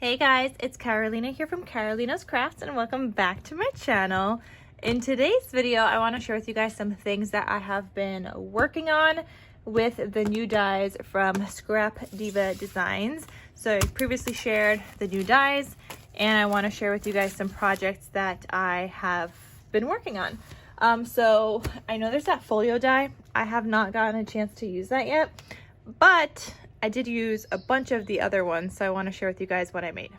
Hey guys, it's Carolina here from KarolinasKrafts and welcome back to my channel. In today's video, I want to share with you guys some things that I have been working on with the new dies from Scrap Diva Designs. So I previously shared the new dies and I want to share with you guys some projects that I have been working on. So I know there's that folio die. I have not gotten a chance to use that yet, but I did use a bunch of the other ones, so I want to share with you guys what I made.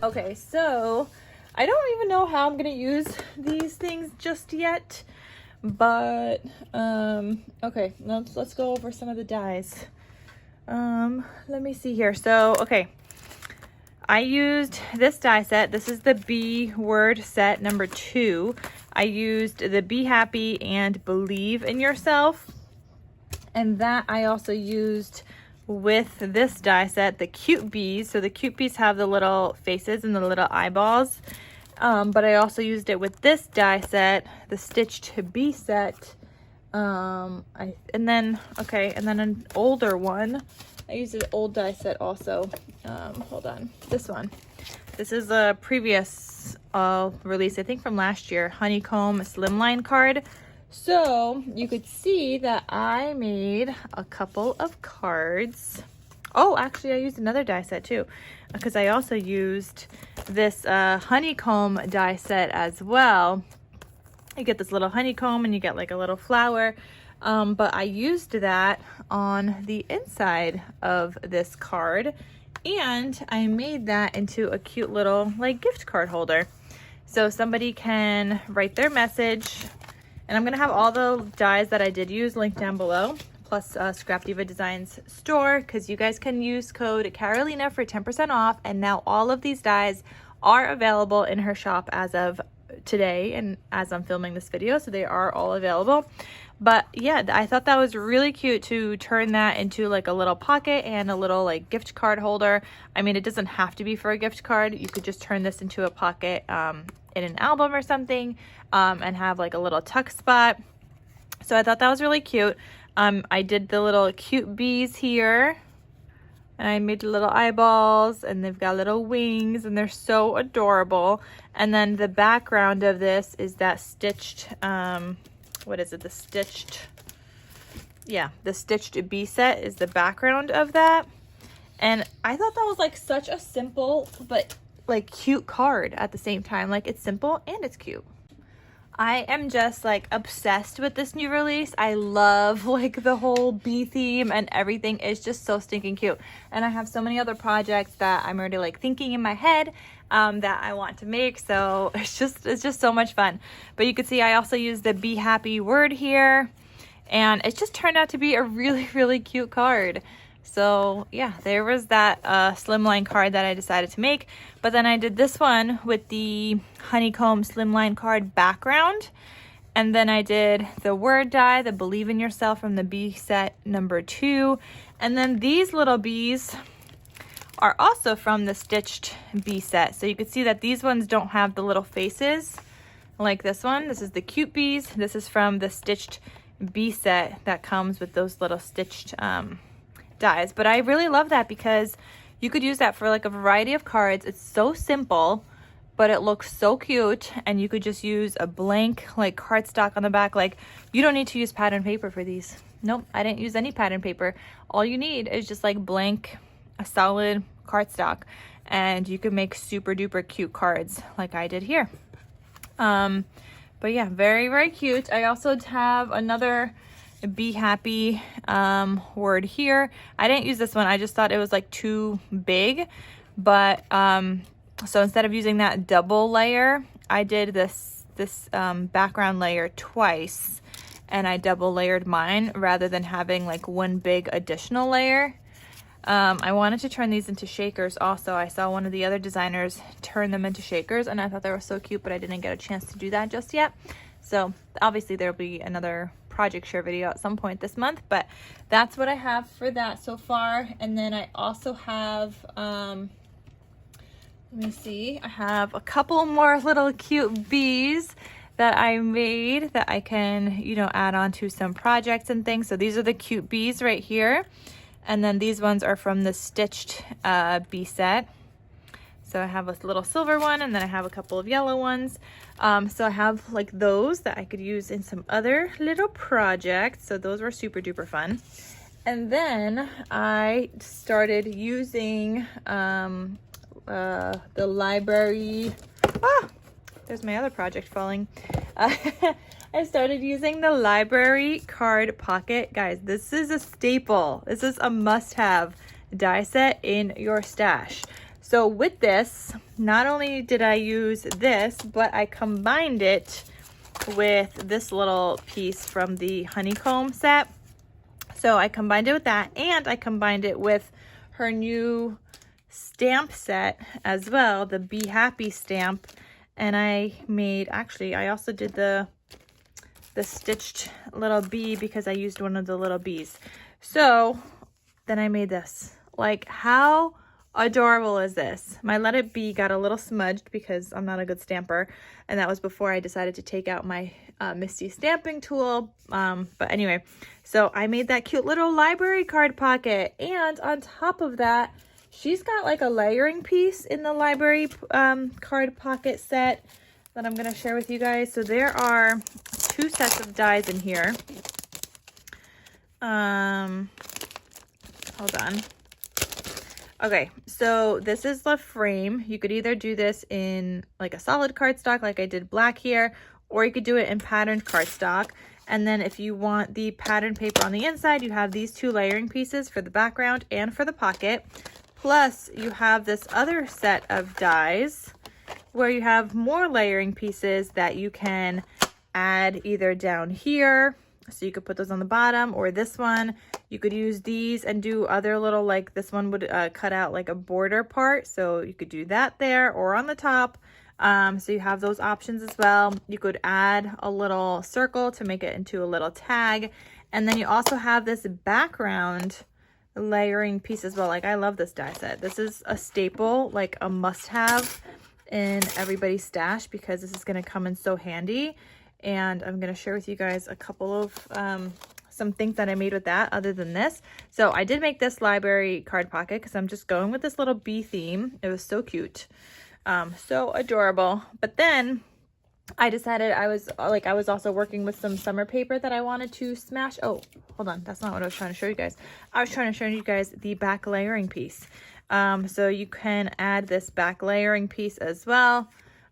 Okay, so I don't even know how I'm gonna use these things just yet, but okay, let's go over some of the dies. Let me see here. So okay, I used this die set. This is the B word set number 2. I used the Be Happy and Believe in Yourself. And that I also used with this die set, the cute bees. So the cute bees have the little faces and the little eyeballs. But I also used it with this die set, the Stitched Bee set. And then an older one. I used an old die set also. Hold on, this one. This is a previous release, I think from last year, Honeycomb Slimline card. So you could see that I made a couple of cards. Oh, actually I used another die set too, because I also used this honeycomb die set as well. You get this little honeycomb and you get like a little flower. But I used that on the inside of this card and I made that into a cute little like gift card holder. So somebody can write their message, and I'm gonna have all the dies that I did use linked down below, plus Scrap Diva Designs store, because you guys can use code Carolina for 10% off. And now all of these dies are available in her shop as of today and as I'm filming this video, so they are all available. But yeah, I thought that was really cute to turn that into like a little pocket and a little like gift card holder. I mean, it doesn't have to be for a gift card. You could just turn this into a pocket in an album or something, and have like a little tuck spot. So I thought that was really cute. I did the little cute bees here, and I made little eyeballs, and they've got little wings, and they're so adorable. And then the background of this is that stitched, what is it? The stitched bee set is the background of that. And I thought that was like such a simple but like cute card at the same time. Like, it's simple and it's cute. I am just like obsessed with this new release. I love like the whole bee theme, and everything is just so stinking cute. And I have so many other projects that I'm already like thinking in my head that I want to make. So it's just so much fun. But you can see I also used the Be Happy word here, and it just turned out to be a really, really cute card. So yeah, there was that slimline card that I decided to make. But then I did this one with the honeycomb slimline card background. And then I did the word die, the Believe in Yourself from the bee set number 2. And then these little bees are also from the Stitched Bee set. So you can see that these ones don't have the little faces like this one. This is the cute bees. This is from the Stitched Bee set that comes with those little stitched dies. But I really love that because you could use that for like a variety of cards. It's so simple, but it looks so cute, and you could just use a blank like cardstock on the back. Like, you don't need to use pattern paper for these. Nope, I didn't use any pattern paper. All you need is just like blank, a solid cardstock, and you can make super duper cute cards like I did here. But yeah, very, very cute. I also have another Be Happy word here. I didn't use this one. I just thought it was like too big. But so instead of using that double layer, I did this background layer twice, and I double layered mine rather than having like one big additional layer. I wanted to turn these into shakers also. I saw one of the other designers turn them into shakers, and I thought they were so cute, but I didn't get a chance to do that just yet. So obviously there'll be another project share video at some point this month, but that's what I have for that so far. And then I also have let me see, I have a couple more little cute bees that I made that I can, you know, add on to some projects and things. So these are the cute bees right here. And then these ones are from the stitched bee set. So I have a little silver one, and then I have a couple of yellow ones. So I have like those that I could use in some other little projects. So those were super duper fun. And then I started using the library. There's my other project falling. I started using the library card pocket. Guys, this is a staple. This is a must-have die set in your stash. So with this, not only did I use this, but I combined it with this little piece from the honeycomb set. So I combined it with that, and I combined it with her new stamp set as well, the Be Happy stamp. And I made, actually, I also did the stitched little bee because I used one of the little bees. So then I made this. Like, how adorable is this? My Let It Be got a little smudged because I'm not a good stamper, and that was before I decided to take out my Misty stamping tool. But anyway, so I made that cute little library card pocket, and on top of that, she's got like a layering piece in the library card pocket set that I'm going to share with you guys. So there are 2 sets of dies in here. Hold on. Okay, so this is the frame. You could either do this in like a solid cardstock like I did black here, or you could do it in patterned cardstock. And then if you want the pattern paper on the inside, you have these 2 layering pieces for the background and for the pocket. Plus you have this other set of dies where you have more layering pieces that you can add either down here. So you could put those on the bottom, or this one. You could use these and do other little, like this one would cut out like a border part. So you could do that there or on the top. So you have those options as well. You could add a little circle to make it into a little tag. And then you also have this background layering piece as well. Like, I love this die set. This is a staple, like a must-have in everybody's stash because this is going to come in so handy. And I'm going to share with you guys a couple of some things that I made with that other than this. So I did make this library card pocket because I'm just going with this little bee theme. It was so cute. So adorable. But then I decided I was also working with some summer paper that I wanted to smash. Oh, hold on. That's not what I was trying to show you guys. I was trying to show you guys the back layering piece. So you can add this back layering piece as well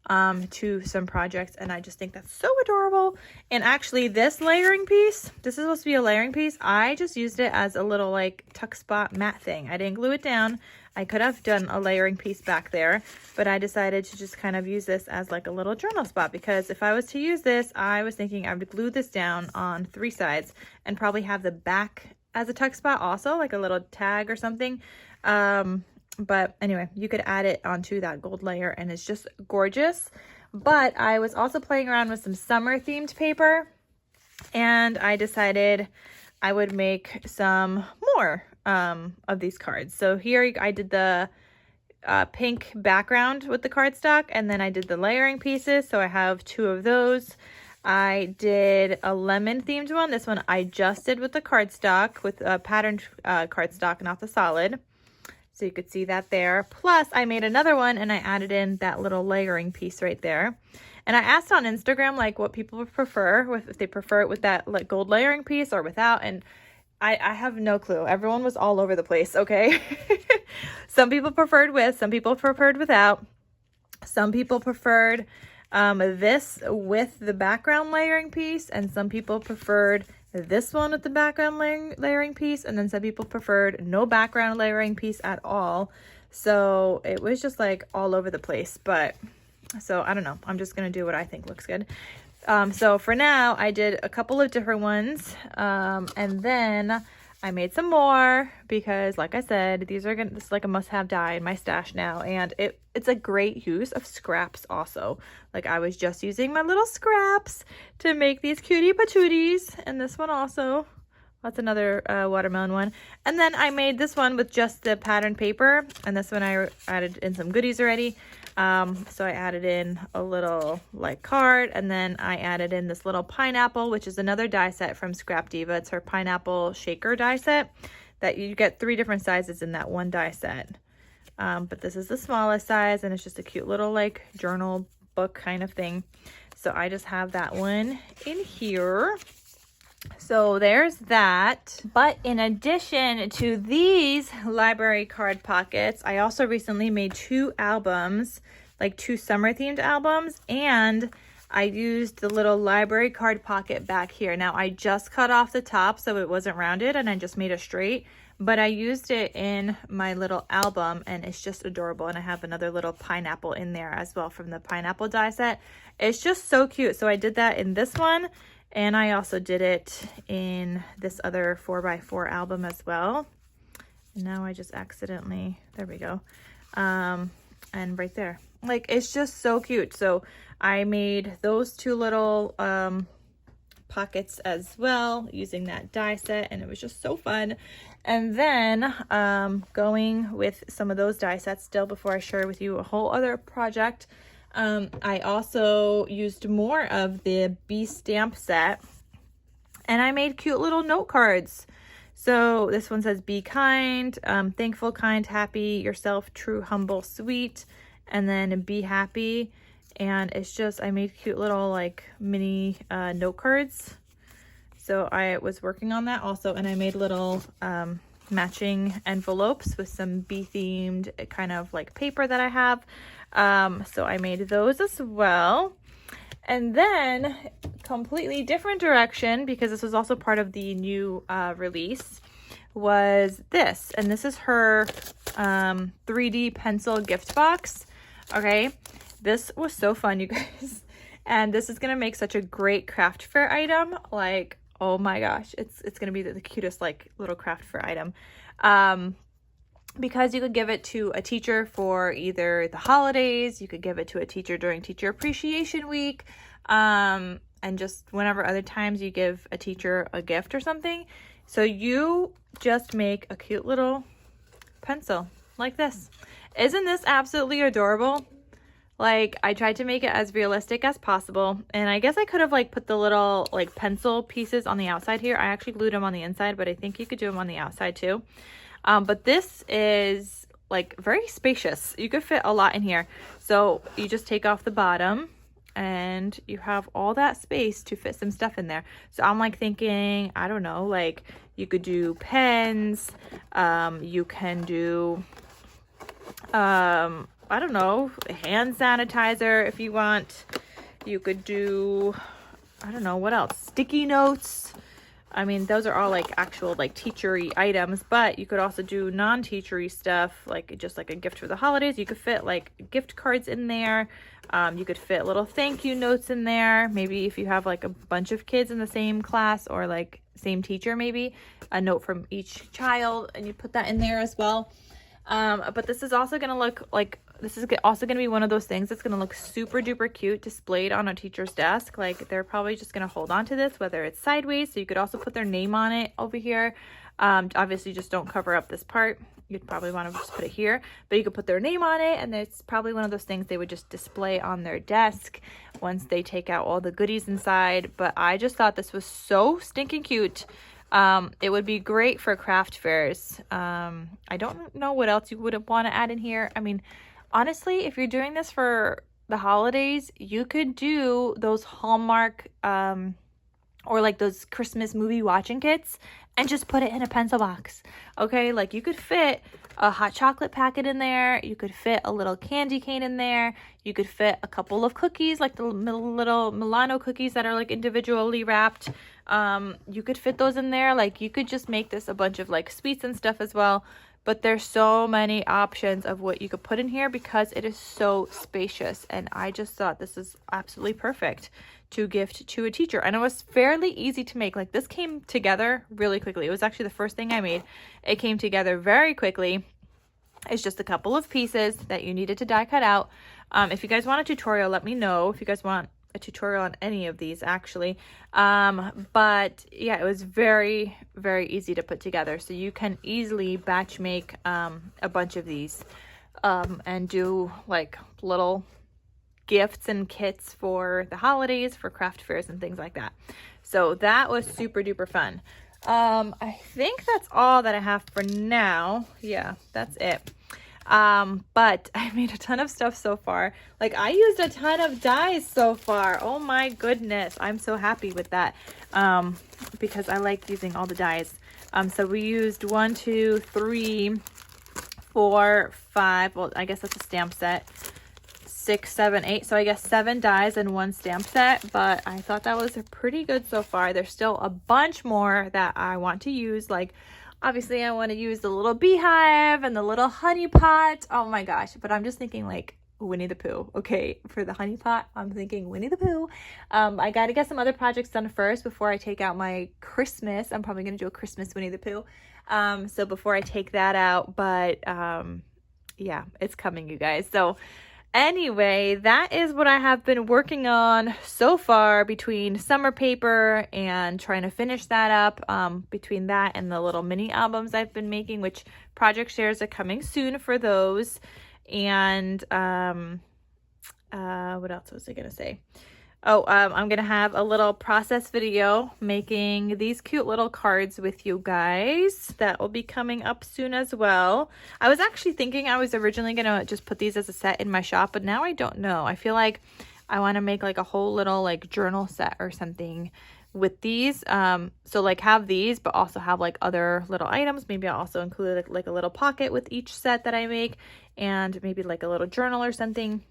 to some projects, and I just think that's so adorable. And actually this layering piece, this is supposed to be a layering piece. I just used it as a little like tuck spot mat thing. I didn't glue it down. I could have done a layering piece back there, but I decided to just kind of use this as like a little journal spot, because if I was to use this, I was thinking I would glue this down on 3 sides and probably have the back as a tuck spot also, like a little tag or something. But anyway, you could add it onto that gold layer and it's just gorgeous. But I was also playing around with some summer themed paper, and I decided I would make some more of these cards. So here I did the pink background with the cardstock, and then I did the layering pieces. So I have 2 of those. I did a lemon themed one. This one I just did with the cardstock, with a patterned cardstock, not the solid. So you could see that there. Plus I made another one and I added in that little layering piece right there. And I asked on Instagram like what people would prefer, if they prefer it with that like gold layering piece or without. And I have no clue. Everyone was all over the place, okay? Some people preferred with, some people preferred without. Some people preferred this with the background layering piece, and some people preferred this one with the background layering piece, and then some people preferred no background layering piece at all. So it was just like all over the place. But so I don't know, I'm just gonna do what I think looks good. So for now I did a couple of different ones, and then I made some more because, like I said, this is like a must-have die in my stash now, and it's a great use of scraps also. Like I was just using my little scraps to make these cutie patooties, and this one also. That's another watermelon one. And then I made this one with just the patterned paper, and this one I added in some goodies already. So I added in a little like card, and then I added in this little pineapple, which is another die set from Scrap Diva. It's her pineapple shaker die set that you get 3 different sizes in that one die set. But this is the smallest size, and it's just a cute little like journal book kind of thing. So I just have that one in here. So there's that. But in addition to these library card pockets, I also recently made 2 albums, like 2 summer themed albums, and I used the little library card pocket back here. Now I just cut off the top so it wasn't rounded, and I just made it straight, but I used it in my little album, and it's just adorable. And I have another little pineapple in there as well from the pineapple die set. It's just so cute. So I did that in this one, and I also did it in this other 4x4 album as well. And now I just accidentally, there we go. And right there, like, it's just so cute. So I made those 2 little pockets as well using that die set, and it was just so fun. And then going with some of those die sets still, before I share with you a whole other project, I also used more of the Be Stamp set, and I made cute little note cards. So this one says, be kind, thankful, kind, happy, yourself, true, humble, sweet, and then be happy. And it's just, I made cute little like mini note cards. So I was working on that also, and I made little matching envelopes with some bee themed kind of like paper that I have. So I made those as well. And then completely different direction, because this was also part of the new release, was this. And this is her 3D pencil gift box. Okay, this was so fun, you guys. And this is gonna make such a great craft fair item. Like, oh my gosh, it's gonna be the cutest like little craft fair item. Because you could give it to a teacher for either the holidays, you could give it to a teacher during Teacher Appreciation Week, and just whenever other times you give a teacher a gift or something. So you just make a cute little pencil like this. Isn't this absolutely adorable? Like, I tried to make it as realistic as possible, and I guess I could have like put the little like pencil pieces on the outside here. I actually glued them on the inside, but I think you could do them on the outside too. But this is like very spacious. You could fit a lot in here. So you just take off the bottom, and you have all that space to fit some stuff in there. So I'm like thinking, I don't know, like you could do pens, you can do, I don't know, hand sanitizer if you want. You could do, I don't know, what else? Sticky notes. I mean, those are all like actual like teachery items, but you could also do non-teachery stuff, like just like a gift for the holidays. You could fit like gift cards in there. You could fit little thank you notes in there. Maybe if you have like a bunch of kids in the same class or like same teacher, maybe a note from each child, and you put that in there as well. But this is also going to look like, this is also going to be one of those things that's going to look super duper cute displayed on a teacher's desk. Like, they're probably just going to hold on to this, whether it's sideways. So you could also put their name on it over here. Obviously just don't cover up this part. You'd probably want to just put it here, but you could put their name on it, and it's probably one of those things they would just display on their desk once they take out all the goodies inside. But I just thought this was so stinking cute. It would be great for craft fairs. I don't know what else you would want to add in here. I mean, honestly, if you're doing this for the holidays, you could do those Hallmark or like those Christmas movie watching kits and just put it in a pencil box. Okay, like you could fit a hot chocolate packet in there. You could fit a little candy cane in there. You could fit a couple of cookies, like the little Milano cookies that are like individually wrapped. You could fit those in there. Like, you could just make this a bunch of like sweets and stuff as well. But there's so many options of what you could put in here because it is so spacious. And I just thought this is absolutely perfect to gift to a teacher. And it was fairly easy to make. Like, this came together really quickly. It was actually the first thing I made. It came together very quickly. It's just a couple of pieces that you needed to die cut out. If you guys want a tutorial, let me know. If you guys want a tutorial on any of these, actually. But yeah, it was very, very easy to put together. So you can easily batch make a bunch of these. and do like little gifts and kits for the holidays, for craft fairs and things like that. So that was super duper fun. I think that's all that I have for now. Yeah, that's it. But I made a ton of stuff so far. Like, I used a ton of dyes so far. Oh my goodness, I'm so happy with that, because I like using all the dyes. So we used 1, 2, 3, 4, 5, well, I guess that's a stamp set, 6, 7, 8, so I guess 7 dies in 1 stamp set, but I thought that was pretty good so far. There's still a bunch more that I want to use. Like, obviously I want to use the little beehive and the little honey pot. Oh my gosh, but I'm just thinking like Winnie the Pooh. Okay, for the honey pot, I'm thinking Winnie the Pooh. I got to get some other projects done first before I take out my Christmas. I'm probably going to do a Christmas Winnie the Pooh. So before I take that out, but yeah, it's coming, you guys. So anyway, that is what I have been working on so far between summer paper and trying to finish that up, between that and the little mini albums I've been making, which project shares are coming soon for those. And what else was I going to say? Oh, I'm going to have a little process video making these cute little cards with you guys. That will be coming up soon as well. I was actually thinking I was originally going to just put these as a set in my shop, but now I don't know. I feel like I want to make like a whole little like journal set or something with these. So like have these, but also have like other little items. Maybe I'll also include like a little pocket with each set that I make, and maybe like a little journal or something.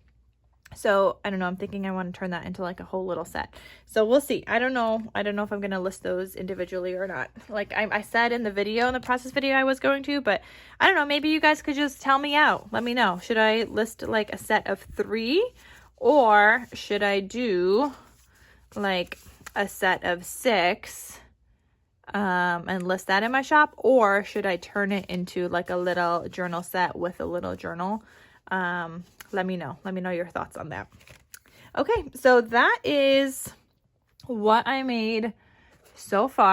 So I don't know, I'm thinking I want to turn that into like a whole little set. So we'll see. I don't know if I'm going to list those individually or not. Like I said in the video, in the process video, I was going to, but I don't know, maybe you guys could just tell me out. Let me know. Should I list like a set of 3, or should I do like a set of 6 and list that in my shop, or should I turn it into like a little journal set with a little journal? Let me know your thoughts on that. Okay, so that is what I made so far.